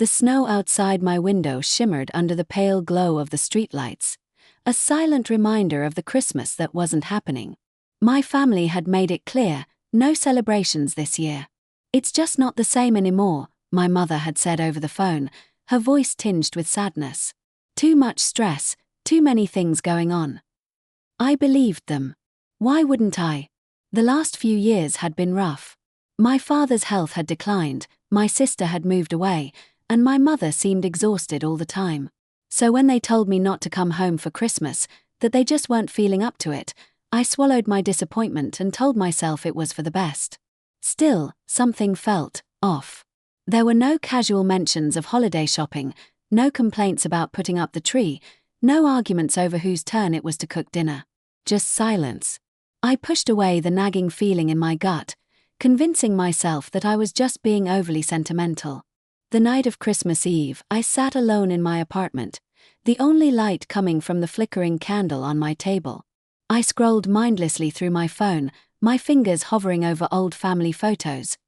The snow outside my window shimmered under the pale glow of the streetlights, a silent reminder of the Christmas that wasn't happening. My family had made it clear, no celebrations this year. It's just not the same anymore, my mother had said over the phone, her voice tinged with sadness. Too much stress, too many things going on. I believed them. Why wouldn't I? The last few years had been rough. My father's health had declined, my sister had moved away, and my mother seemed exhausted all the time. So when they told me not to come home for Christmas, that they just weren't feeling up to it, I swallowed my disappointment and told myself it was for the best. Still, something felt off. There were no casual mentions of holiday shopping, no complaints about putting up the tree, no arguments over whose turn it was to cook dinner. Just silence. I pushed away the nagging feeling in my gut, convincing myself that I was just being overly sentimental. The night of Christmas Eve, I sat alone in my apartment, the only light coming from the flickering candle on my table. I scrolled mindlessly through my phone, my fingers hovering over old family photos.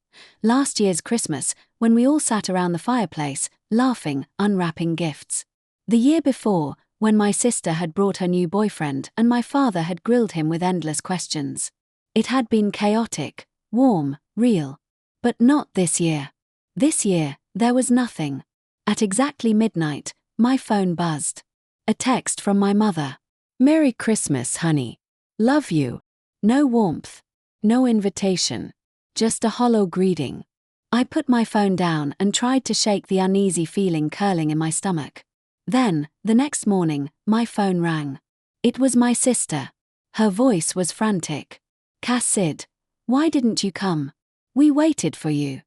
Last year's Christmas, when we all sat around the fireplace, laughing, unwrapping gifts. The year before, when my sister had brought her new boyfriend and my father had grilled him with endless questions. It had been chaotic, warm, real. But not this year. This year, there was nothing. At exactly midnight, my phone buzzed. A text from my mother. "Merry Christmas, honey. Love you." No warmth. No invitation. Just a hollow greeting. I put my phone down and tried to shake the uneasy feeling curling in my stomach. Then, the next morning, my phone rang. It was my sister. Her voice was frantic. "Cass Sid, why didn't you come? We waited for you."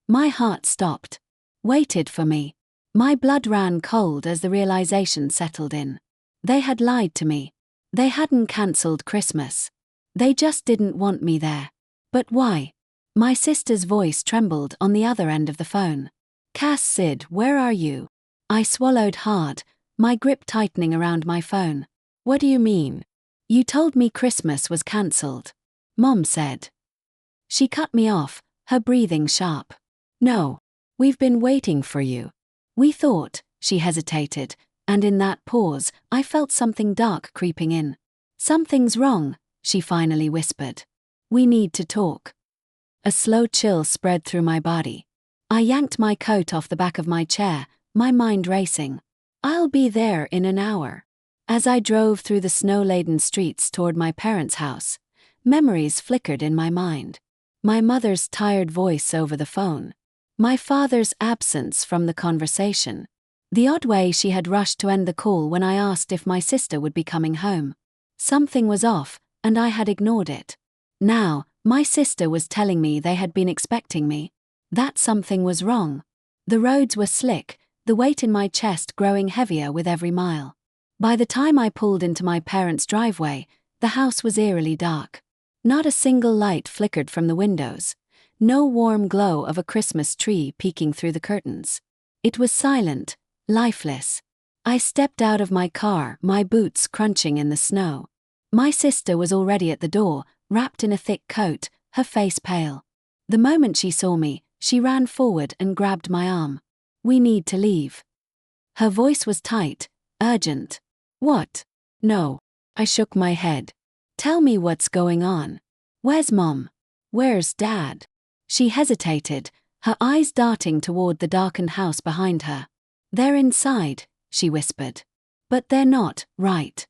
My heart stopped. Waited for me. My blood ran cold as the realization settled in. They had lied to me. They hadn't cancelled Christmas. They just didn't want me there. But why? My sister's voice trembled on the other end of the phone. "Cass Sid, where are you?" I swallowed hard, my grip tightening around my phone. "What do you mean? You told me Christmas was cancelled," Mom said. She cut me off, her breathing sharp. "No. We've been waiting for you. We thought," she hesitated, and in that pause, I felt something dark creeping in. "Something's wrong," she finally whispered. "We need to talk." A slow chill spread through my body. I yanked my coat off the back of my chair, my mind racing. "I'll be there in an hour." As I drove through the snow-laden streets toward my parents' house, memories flickered in my mind. My mother's tired voice over the phone. My father's absence from the conversation. The odd way she had rushed to end the call when I asked if my sister would be coming home. Something was off, and I had ignored it. Now, my sister was telling me they had been expecting me. That something was wrong. The roads were slick, the weight in my chest growing heavier with every mile. By the time I pulled into my parents' driveway, the house was eerily dark. Not a single light flickered from the windows. No warm glow of a Christmas tree peeking through the curtains. It was silent, lifeless. I stepped out of my car, my boots crunching in the snow. My sister was already at the door, wrapped in a thick coat, her face pale. The moment she saw me, she ran forward and grabbed my arm. "We need to leave." Her voice was tight, urgent. "What?" "No." I shook my head. "Tell me what's going on. Where's Mom? Where's Dad?" She hesitated, her eyes darting toward the darkened house behind her. "They're inside," she whispered. "But they're not, right?"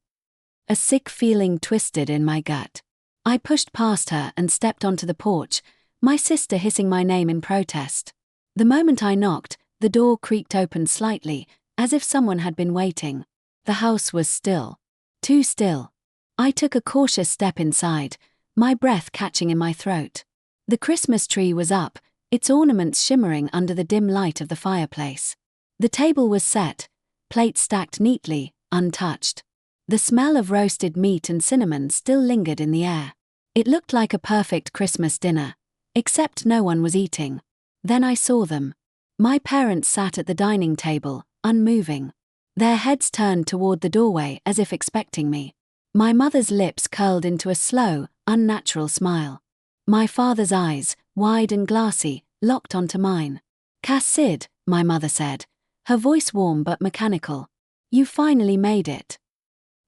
A sick feeling twisted in my gut. I pushed past her and stepped onto the porch, my sister hissing my name in protest. The moment I knocked, the door creaked open slightly, as if someone had been waiting. The house was still. Too still. I took a cautious step inside, my breath catching in my throat. The Christmas tree was up, its ornaments shimmering under the dim light of the fireplace. The table was set, plates stacked neatly, untouched. The smell of roasted meat and cinnamon still lingered in the air. It looked like a perfect Christmas dinner, except no one was eating. Then I saw them. My parents sat at the dining table, unmoving. Their heads turned toward the doorway as if expecting me. My mother's lips curled into a slow, unnatural smile. My father's eyes, wide and glassy, locked onto mine. Cass Sid, my mother said, her voice warm but mechanical. You finally made it.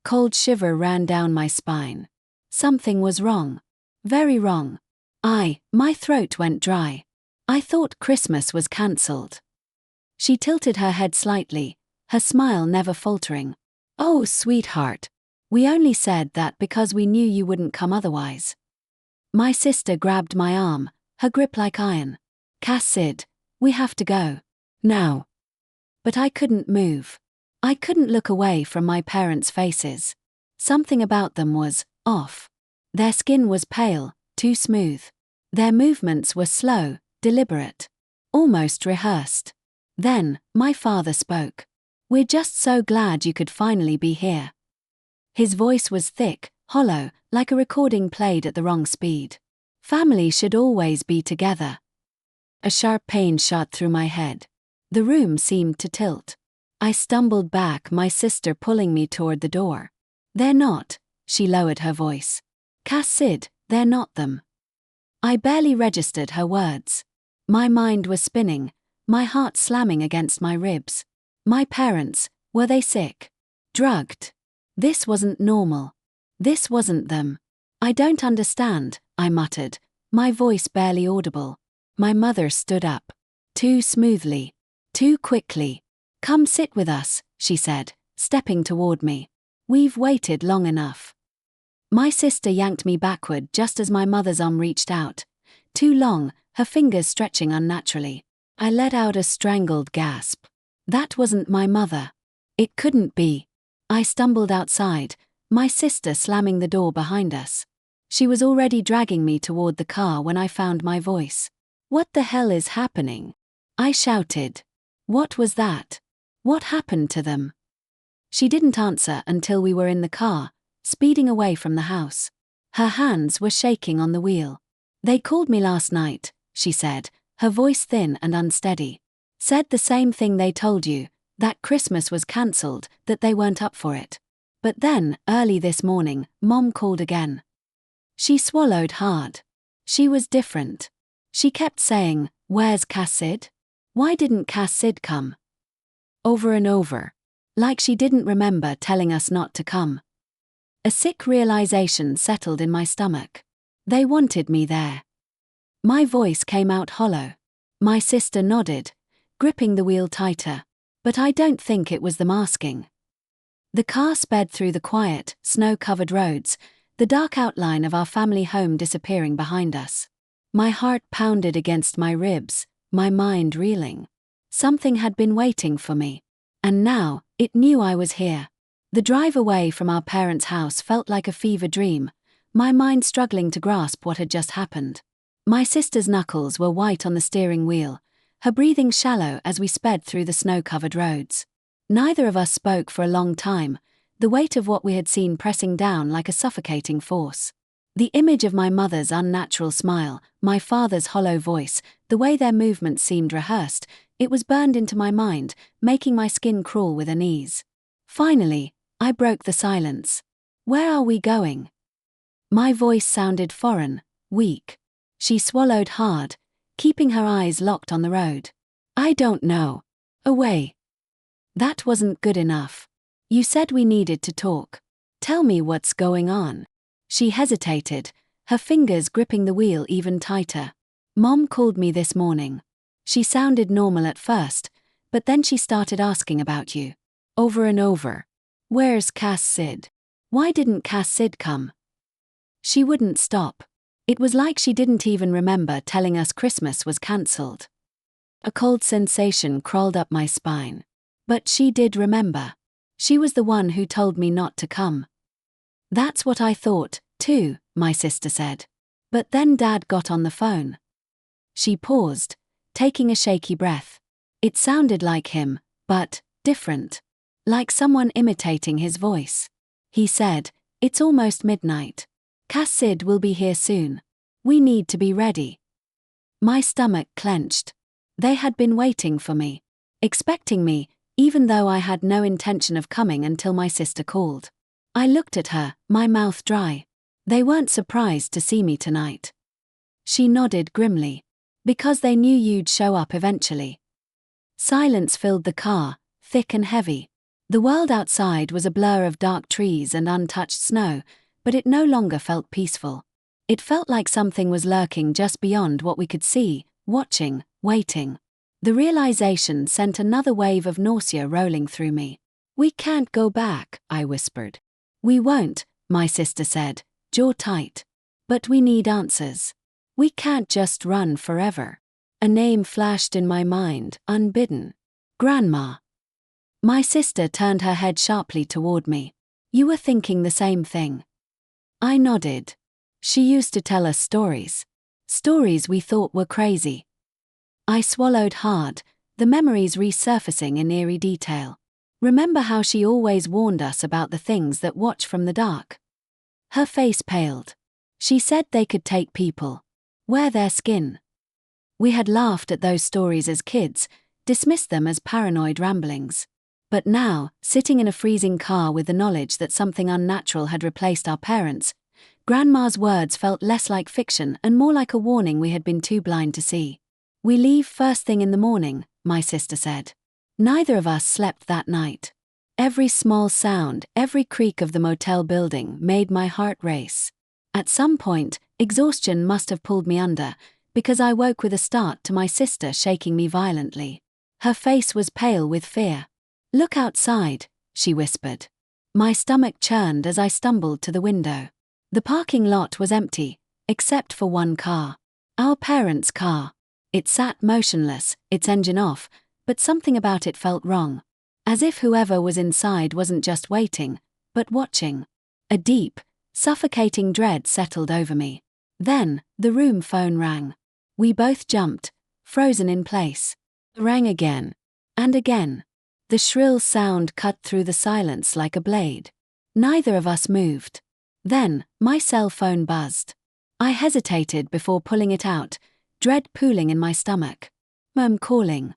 Cold shiver ran down my spine. Something was wrong. Very wrong. My throat went dry. I thought Christmas was cancelled. She tilted her head slightly, her smile never faltering. Oh, sweetheart. We only said that because we knew you wouldn't come otherwise. My sister grabbed my arm, her grip like iron. Cass Sid, we have to go. Now. But I couldn't move. I couldn't look away from my parents' faces. Something about them was off. Their skin was pale, too smooth. Their movements were slow, deliberate, almost rehearsed. Then, my father spoke. We're just so glad you could finally be here. His voice was thick, hollow, like a recording played at the wrong speed. Family should always be together. A sharp pain shot through my head. The room seemed to tilt. I stumbled back, my sister pulling me toward the door. They're not, she lowered her voice. Cass Sid, they're not them. I barely registered her words. My mind was spinning, my heart slamming against my ribs. My parents, were they sick? Drugged? This wasn't normal. This wasn't them. I don't understand, I muttered, my voice barely audible. My mother stood up. Too smoothly. Too quickly. Come sit with us, she said, stepping toward me. We've waited long enough. My sister yanked me backward just as my mother's arm reached out. Too long, her fingers stretching unnaturally. I let out a strangled gasp. That wasn't my mother. It couldn't be. I stumbled outside, my sister slamming the door behind us. She was already dragging me toward the car when I found my voice. What the hell is happening? I shouted. What was that? What happened to them? She didn't answer until we were in the car, speeding away from the house. Her hands were shaking on the wheel. They called me last night, she said, her voice thin and unsteady. Said the same thing they told you, that Christmas was cancelled, that they weren't up for it. But then, early this morning, Mom called again. She swallowed hard. She was different. She kept saying, "Where's Cass Sid? Why didn't Cass Sid come?" Over and over. Like she didn't remember telling us not to come. A sick realization settled in my stomach. They wanted me there. My voice came out hollow. My sister nodded, gripping the wheel tighter. But I don't think it was them asking. The car sped through the quiet, snow-covered roads, the dark outline of our family home disappearing behind us. My heart pounded against my ribs, my mind reeling. Something had been waiting for me. And now, it knew I was here. The drive away from our parents' house felt like a fever dream, my mind struggling to grasp what had just happened. My sister's knuckles were white on the steering wheel, her breathing shallow as we sped through the snow-covered roads. Neither of us spoke for a long time, the weight of what we had seen pressing down like a suffocating force. The image of my mother's unnatural smile, my father's hollow voice, the way their movements seemed rehearsed, it was burned into my mind, making my skin crawl with unease. Finally, I broke the silence. Where are we going? My voice sounded foreign, weak. She swallowed hard, keeping her eyes locked on the road. I don't know. Away. That wasn't good enough. You said we needed to talk. Tell me what's going on. She hesitated, her fingers gripping the wheel even tighter. Mom called me this morning. She sounded normal at first, but then she started asking about you. Over and over. Where's Cass Sid? Why didn't Cass Sid come? She wouldn't stop. It was like she didn't even remember telling us Christmas was cancelled. A cold sensation crawled up my spine. But she did remember. She was the one who told me not to come. That's what I thought, too, my sister said. But then Dad got on the phone. She paused, taking a shaky breath. It sounded like him, but different. Like someone imitating his voice. He said, "It's almost midnight. Cass Sid will be here soon. We need to be ready." My stomach clenched. They had been waiting for me, expecting me, even though I had no intention of coming until my sister called. I looked at her, my mouth dry. They weren't surprised to see me tonight. She nodded grimly. Because they knew you'd show up eventually. Silence filled the car, thick and heavy. The world outside was a blur of dark trees and untouched snow, but it no longer felt peaceful. It felt like something was lurking just beyond what we could see, watching, waiting. The realization sent another wave of nausea rolling through me. "We can't go back," I whispered. "We won't," my sister said, jaw tight. "But we need answers. We can't just run forever." A name flashed in my mind, unbidden. Grandma. My sister turned her head sharply toward me. "You were thinking the same thing." I nodded. She used to tell us stories. Stories we thought were crazy. I swallowed hard, the memories resurfacing in eerie detail. Remember how she always warned us about the things that watch from the dark? Her face paled. She said they could take people, wear their skin. We had laughed at those stories as kids, dismissed them as paranoid ramblings. But now, sitting in a freezing car with the knowledge that something unnatural had replaced our parents, Grandma's words felt less like fiction and more like a warning we had been too blind to see. "We leave first thing in the morning," my sister said. Neither of us slept that night. Every small sound, every creak of the motel building made my heart race. At some point, exhaustion must have pulled me under, because I woke with a start to my sister shaking me violently. Her face was pale with fear. "Look outside," she whispered. My stomach churned as I stumbled to the window. The parking lot was empty, except for one car. Our parents' car. It sat motionless, its engine off, but something about it felt wrong. As if whoever was inside wasn't just waiting, but watching. A deep, suffocating dread settled over me. Then, the room phone rang. We both jumped, frozen in place. It rang again. And again. The shrill sound cut through the silence like a blade. Neither of us moved. Then, my cell phone buzzed. I hesitated before pulling it out, dread pooling in my stomach. Mum calling.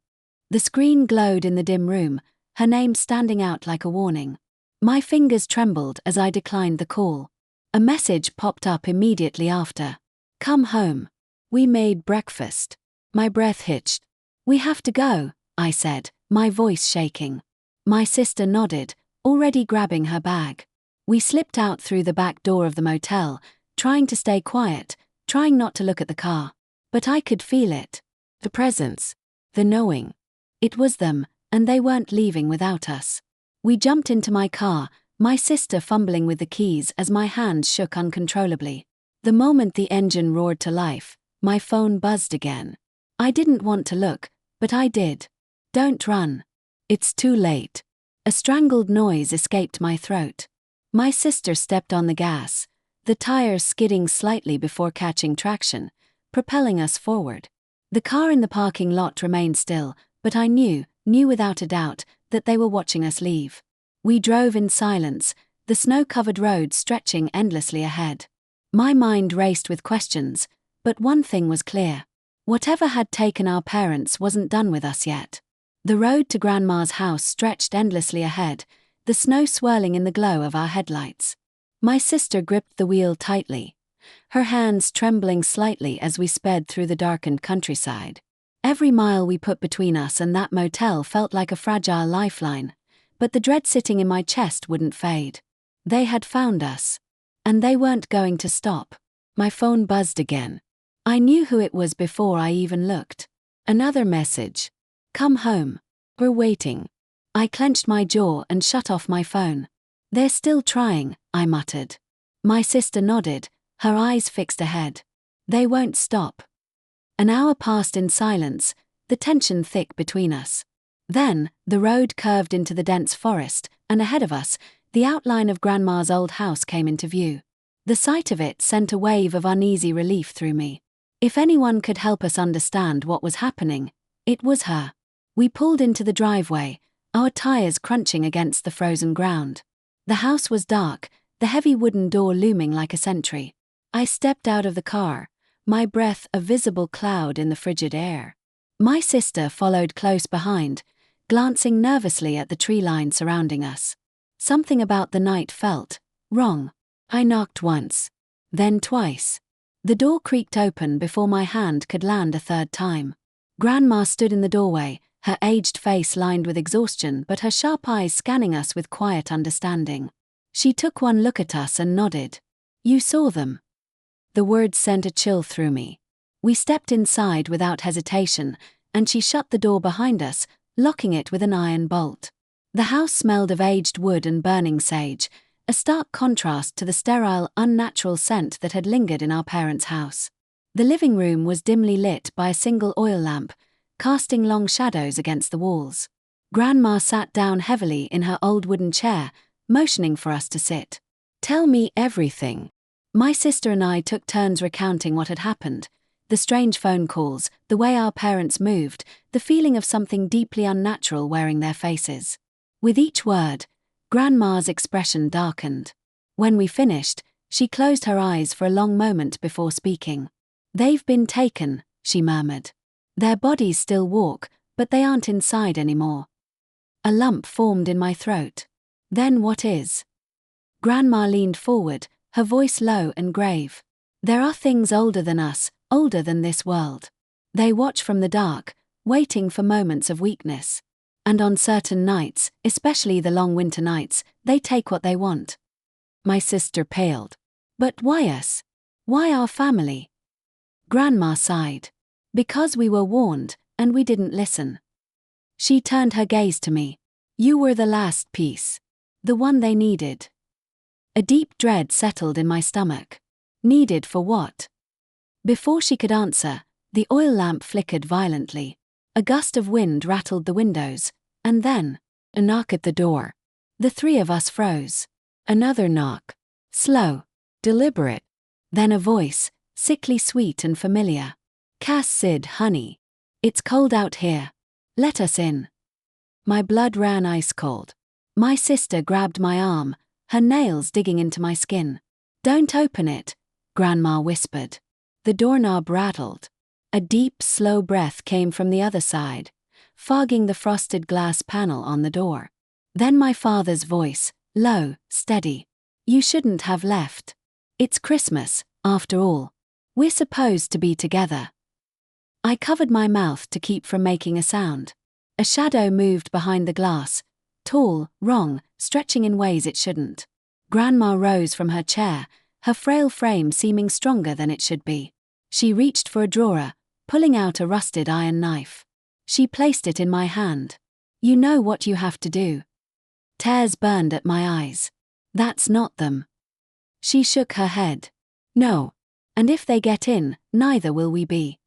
The screen glowed in the dim room, her name standing out like a warning. My fingers trembled as I declined the call. A message popped up immediately after. "Come home. We made breakfast." My breath hitched. "We have to go," I said, my voice shaking. My sister nodded, already grabbing her bag. We slipped out through the back door of the motel, trying to stay quiet, trying not to look at the car. But I could feel it. The presence. The knowing. It was them, and they weren't leaving without us. We jumped into my car, my sister fumbling with the keys as my hands shook uncontrollably. The moment the engine roared to life, my phone buzzed again. I didn't want to look, but I did. "Don't run. It's too late." A strangled noise escaped my throat. My sister stepped on the gas, the tires skidding slightly before catching traction, propelling us forward. The car in the parking lot remained still, but I knew without a doubt, that they were watching us leave. We drove in silence, the snow-covered road stretching endlessly ahead. My mind raced with questions, but one thing was clear. Whatever had taken our parents wasn't done with us yet. The road to Grandma's house stretched endlessly ahead, the snow swirling in the glow of our headlights. My sister gripped the wheel tightly, her hands trembling slightly as we sped through the darkened countryside. Every mile we put between us and that motel felt like a fragile lifeline, but the dread sitting in my chest wouldn't fade. They had found us. And they weren't going to stop. My phone buzzed again. I knew who it was before I even looked. Another message. "Come home. We're waiting." I clenched my jaw and shut off my phone. "They're still trying," I muttered. My sister nodded, her eyes fixed ahead. "They won't stop." An hour passed in silence, the tension thick between us. Then, the road curved into the dense forest, and ahead of us, the outline of Grandma's old house came into view. The sight of it sent a wave of uneasy relief through me. If anyone could help us understand what was happening, it was her. We pulled into the driveway, our tires crunching against the frozen ground. The house was dark, the heavy wooden door looming like a sentry. I stepped out of the car, my breath a visible cloud in the frigid air. My sister followed close behind, glancing nervously at the tree line surrounding us. Something about the night felt wrong. I knocked once, then twice. The door creaked open before my hand could land a third time. Grandma stood in the doorway, her aged face lined with exhaustion but her sharp eyes scanning us with quiet understanding. She took one look at us and nodded. "You saw them." The words sent a chill through me. We stepped inside without hesitation, and she shut the door behind us, locking it with an iron bolt. The house smelled of aged wood and burning sage, a stark contrast to the sterile, unnatural scent that had lingered in our parents' house. The living room was dimly lit by a single oil lamp, casting long shadows against the walls. Grandma sat down heavily in her old wooden chair, motioning for us to sit. "Tell me everything." My sister and I took turns recounting what had happened. The strange phone calls, the way our parents moved, the feeling of something deeply unnatural wearing their faces. With each word, Grandma's expression darkened. When we finished, she closed her eyes for a long moment before speaking. "They've been taken," she murmured. "Their bodies still walk, but they aren't inside anymore." A lump formed in my throat. "Then what is?" Grandma leaned forward, her voice low and grave. "There are things older than us, older than this world. They watch from the dark, waiting for moments of weakness. And on certain nights, especially the long winter nights, they take what they want." My sister paled. "But why us? Why our family?" Grandma sighed. "Because we were warned, and we didn't listen." She turned her gaze to me. "You were the last piece. The one they needed." A deep dread settled in my stomach. Needed for what? Before she could answer, the oil lamp flickered violently. A gust of wind rattled the windows, and then, a knock at the door. The three of us froze. Another knock. Slow, deliberate. Then a voice, sickly sweet and familiar. "Cass Sid, honey. It's cold out here. Let us in." My blood ran ice cold. My sister grabbed my arm, her nails digging into my skin. "Don't open it," Grandma whispered. The doorknob rattled. A deep, slow breath came from the other side, fogging the frosted glass panel on the door. Then my father's voice, low, steady. "You shouldn't have left. It's Christmas, after all. We're supposed to be together." I covered my mouth to keep from making a sound. A shadow moved behind the glass, tall, wrong, stretching in ways it shouldn't. Grandma rose from her chair, her frail frame seeming stronger than it should be. She reached for a drawer, pulling out a rusted iron knife. She placed it in my hand. "You know what you have to do." Tears burned at my eyes. "That's not them." She shook her head. "No. And if they get in, neither will we be."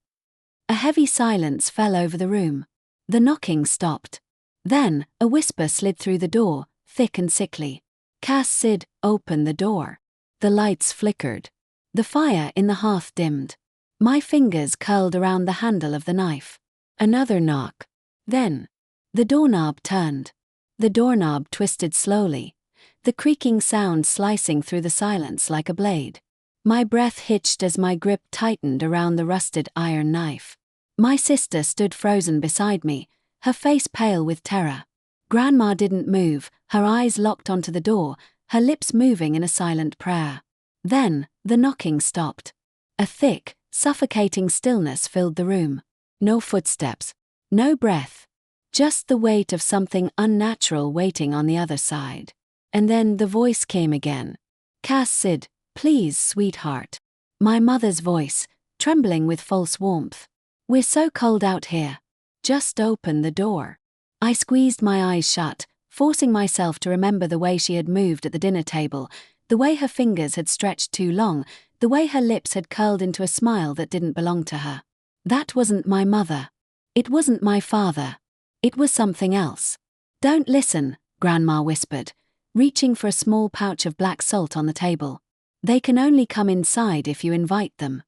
A heavy silence fell over the room. The knocking stopped. Then, a whisper slid through the door, thick and sickly. "Cass Sid, open the door." The lights flickered. The fire in the hearth dimmed. My fingers curled around the handle of the knife. Another knock. Then, the doorknob turned. The doorknob twisted slowly, the creaking sound slicing through the silence like a blade. My breath hitched as my grip tightened around the rusted iron knife. My sister stood frozen beside me, her face pale with terror. Grandma didn't move, her eyes locked onto the door, her lips moving in a silent prayer. Then, the knocking stopped. A thick, suffocating stillness filled the room. No footsteps. No breath. Just the weight of something unnatural waiting on the other side. And then the voice came again. "Cass Sid, please, sweetheart." My mother's voice, trembling with false warmth. "We're so cold out here. Just open the door." I squeezed my eyes shut, forcing myself to remember the way she had moved at the dinner table, the way her fingers had stretched too long, the way her lips had curled into a smile that didn't belong to her. That wasn't my mother. It wasn't my father. It was something else. "Don't listen," Grandma whispered, reaching for a small pouch of black salt on the table. "They can only come inside if you invite them."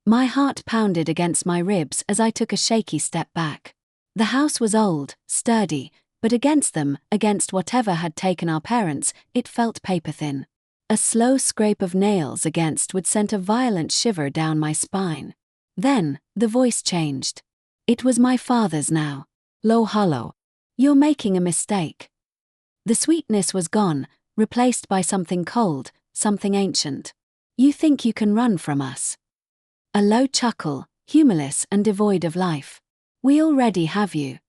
My heart pounded against my ribs as I took a shaky step back. The house was old, sturdy, but against them, against whatever had taken our parents, it felt paper-thin. A slow scrape of nails against would send a violent shiver down my spine. Then, the voice changed. It was my father's now. Low hollow. "You're making a mistake." The sweetness was gone, replaced by something cold, something ancient. "You think you can run from us." A low chuckle, humorless and devoid of life. "We already have you."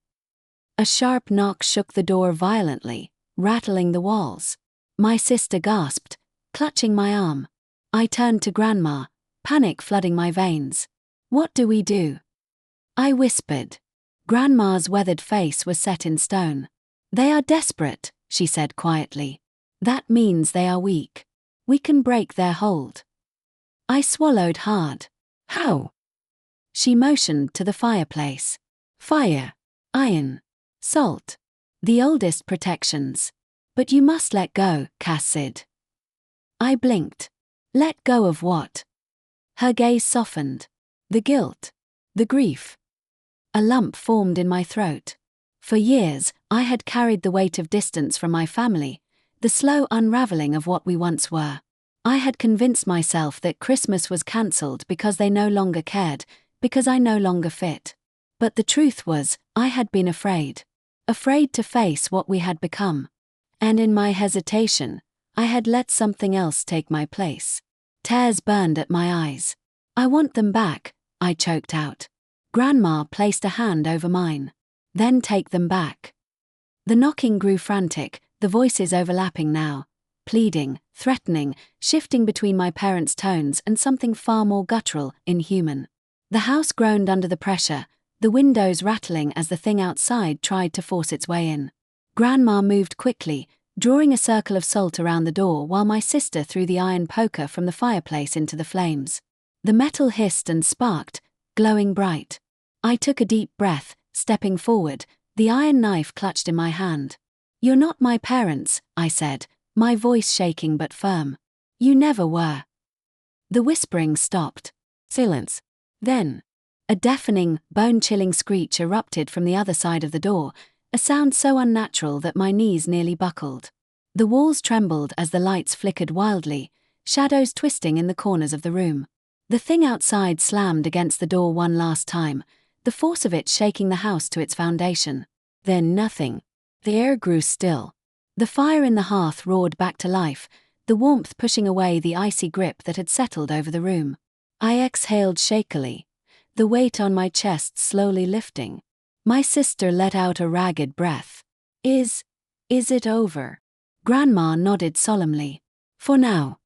A sharp knock shook the door violently, rattling the walls. My sister gasped, clutching my arm. I turned to Grandma, panic flooding my veins. "What do we do?" I whispered. Grandma's weathered face was set in stone. "They are desperate," she said quietly. "That means they are weak. We can break their hold." I swallowed hard. "How?" She motioned to the fireplace. "Fire, iron, salt. The oldest protections. But you must let go," Cass said. I blinked. Let go of what? Her gaze softened. The guilt. The grief. A lump formed in my throat. For years, I had carried the weight of distance from my family, the slow unraveling of what we once were. I had convinced myself that Christmas was cancelled because they no longer cared, because I no longer fit. But the truth was, I had been afraid. Afraid to face what we had become. And in my hesitation, I had let something else take my place. Tears burned at my eyes. "I want them back," I choked out. Grandma placed a hand over mine. "Then take them back." The knocking grew frantic, the voices overlapping now. Pleading, threatening, shifting between my parents' tones and something far more guttural, inhuman. The house groaned under the pressure, the windows rattling as the thing outside tried to force its way in. Grandma moved quickly, drawing a circle of salt around the door while my sister threw the iron poker from the fireplace into the flames. The metal hissed and sparked, glowing bright. I took a deep breath, stepping forward, the iron knife clutched in my hand. "You're not my parents," I said, my voice shaking but firm. "You never were." The whispering stopped. Silence. Then, a deafening, bone-chilling screech erupted from the other side of the door, a sound so unnatural that my knees nearly buckled. The walls trembled as the lights flickered wildly, shadows twisting in the corners of the room. The thing outside slammed against the door one last time, the force of it shaking the house to its foundation. Then nothing. The air grew still. The fire in the hearth roared back to life, the warmth pushing away the icy grip that had settled over the room. I exhaled shakily, the weight on my chest slowly lifting. My sister let out a ragged breath. Is it over?" Grandma nodded solemnly. "For now."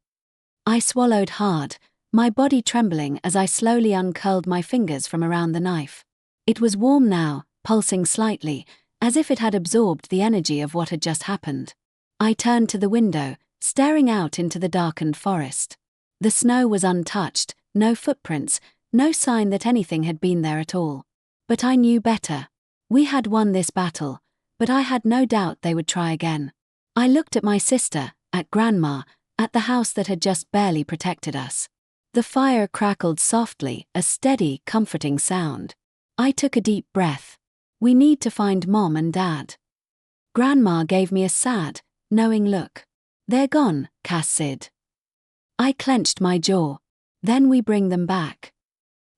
I swallowed hard, my body trembling as I slowly uncurled my fingers from around the knife. It was warm now, pulsing slightly, as if it had absorbed the energy of what had just happened. I turned to the window, staring out into the darkened forest. The snow was untouched, no footprints, no sign that anything had been there at all. But I knew better. We had won this battle, but I had no doubt they would try again. I looked at my sister, at Grandma, at the house that had just barely protected us. The fire crackled softly, a steady, comforting sound. I took a deep breath. "We need to find Mom and Dad." Grandma gave me a sad, knowing look. "They're gone," Cass said. I clenched my jaw. "Then we bring them back."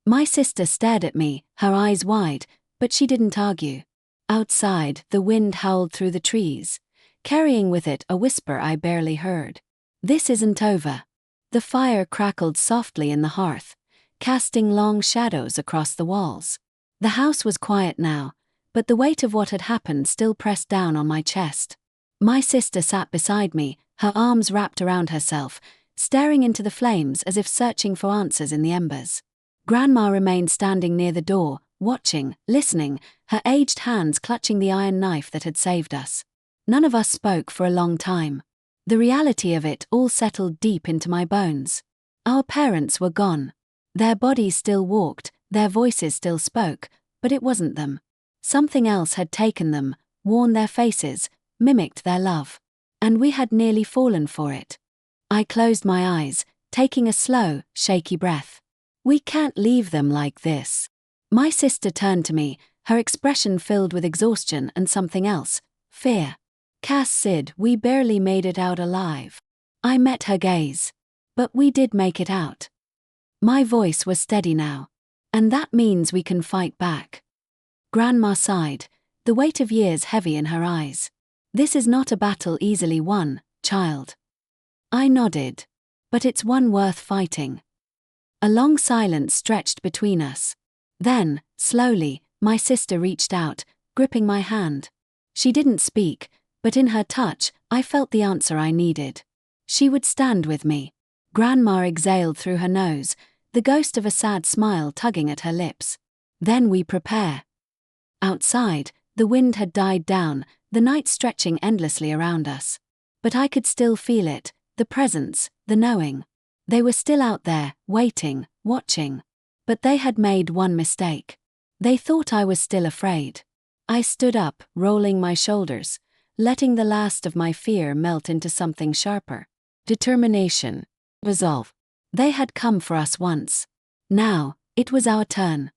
My sister stared at me, her eyes wide, but she didn't argue. Outside, the wind howled through the trees, carrying with it a whisper I barely heard. "This isn't over." The fire crackled softly in the hearth, casting long shadows across the walls. The house was quiet now, but the weight of what had happened still pressed down on my chest. My sister sat beside me, her arms wrapped around herself, staring into the flames as if searching for answers in the embers. Grandma remained standing near the door, watching, listening, her aged hands clutching the iron knife that had saved us. None of us spoke for a long time. The reality of it all settled deep into my bones. Our parents were gone. Their bodies still walked, their voices still spoke, but it wasn't them. Something else had taken them, worn their faces, mimicked their love. And we had nearly fallen for it. I closed my eyes, taking a slow, shaky breath. "We can't leave them like this." My sister turned to me, her expression filled with exhaustion and something else, fear. "Cass said we barely made it out alive." I met her gaze. "But we did make it out." My voice was steady now. "And that means we can fight back." Grandma sighed, the weight of years heavy in her eyes. "This is not a battle easily won, child." I nodded. "But it's one worth fighting." A long silence stretched between us. Then, slowly, my sister reached out, gripping my hand. She didn't speak, but in her touch, I felt the answer I needed. She would stand with me. Grandma exhaled through her nose, the ghost of a sad smile tugging at her lips. Then we prepare. Outside, the wind had died down, the night stretching endlessly around us. But I could still feel it, the presence, the knowing. They were still out there, waiting, watching. But they had made one mistake. They thought I was still afraid. I stood up, rolling my shoulders, letting the last of my fear melt into something sharper. Determination. Resolve. They had come for us once. Now, it was our turn.